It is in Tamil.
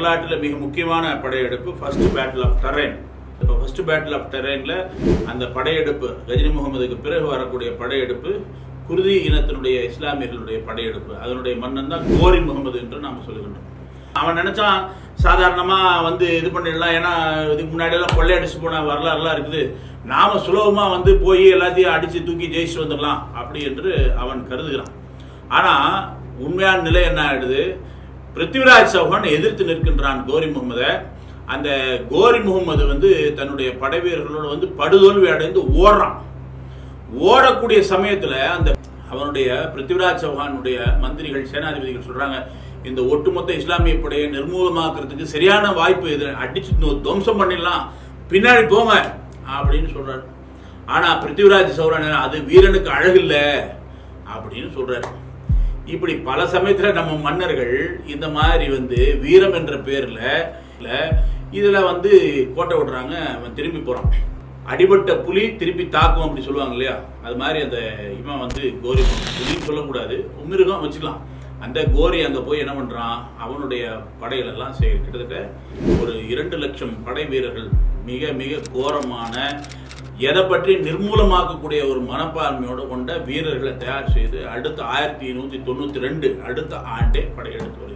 வரலாற்றில் மிக முக்கியமான படையெடுப்பு ஃபர்ஸ்ட் பேட்டில் ஆஃப் டெரைன். இப்போ ஃபர்ஸ்ட் பேட்டில் ஆஃப் டெரைனில் அந்த படையெடுப்பு கஜினி முகமதுக்கு பிறகு வரக்கூடிய படையெடுப்பு குர்தி இனத்தினுடைய இஸ்லாமியர்களுடைய படையெடுப்பு. அதனுடைய மன்னன் தான் கோரி முகமது என்று நாம் சொல்லுகின்றோம். அவன் நினைச்சான் சாதாரணமாக இது பண்ணிடலாம், ஏன்னா இதுக்கு முன்னாடியெல்லாம் கொள்ளையடிச்சு போன வரலாறுலாம் இருக்குது, நாம சுலபமாக போய் எல்லாத்தையும் அடித்து தூக்கி ஜெயிச்சுட்டு வந்துடலாம் அப்படி என்று அவன் கருதுகிறான். ஆனால் உண்மையான நிலை என்ன ஆயிடுது, பிருத்திவிராஜ் சௌஹான் எதிர்த்து நிற்கின்றான் கோரி முகமதை. அந்த கோரி முகமது தன்னுடைய படை வீரர்களோடு படுதோல்வி அடைந்து ஓடுறான். ஓடக்கூடிய சமயத்தில் அந்த அவனுடைய பிருத்திவிராஜ் சௌஹானுடைய மந்திரிகள் சேனாதிபதிகள் சொல்றாங்க, இந்த ஒட்டுமொத்த இஸ்லாமிய படையை நிர்மூலமாக்குறதுக்கு சரியான வாய்ப்பு இது, அடிச்சு துவம்சம் பண்ணிடலாம், பின்னாடி போங்க அப்படின்னு சொல்றாரு. ஆனா பிருத்திவிராஜ் சௌஹான் அது வீரனுக்கு அழகில்லை அப்படின்னு சொல்றாரு. இப்படி பல சமயத்துல நம்ம மன்னர்கள் இந்த மாதிரி வீரம் என்ற பேர்ல இதுல கோட்டை விடுறாங்க, அவன் திரும்பி போறான். அடிபட்ட புலி திருப்பி தாக்கும் அப்படி சொல்லுவாங்க இல்லையா, அது மாதிரி அந்த இவன் கோரி புலின்னு சொல்லக்கூடாது, மிருகம் வச்சுக்கலாம். அந்த கோரி அங்கே போய் என்ன பண்ணுறான், அவனுடைய படைகள் எல்லாம் கிட்டத்தட்ட ஒரு 2 லட்சம் படை வீரர்கள் மிக மிக கோரமான எதை பற்றி நிர்மூலமாக்கக்கூடிய ஒரு மனப்பான்மையோடு கொண்ட வீரர்களை தயார் செய்து அடுத்த 1192 அடுத்த ஆண்டே படையெடுத்து வருகிறது.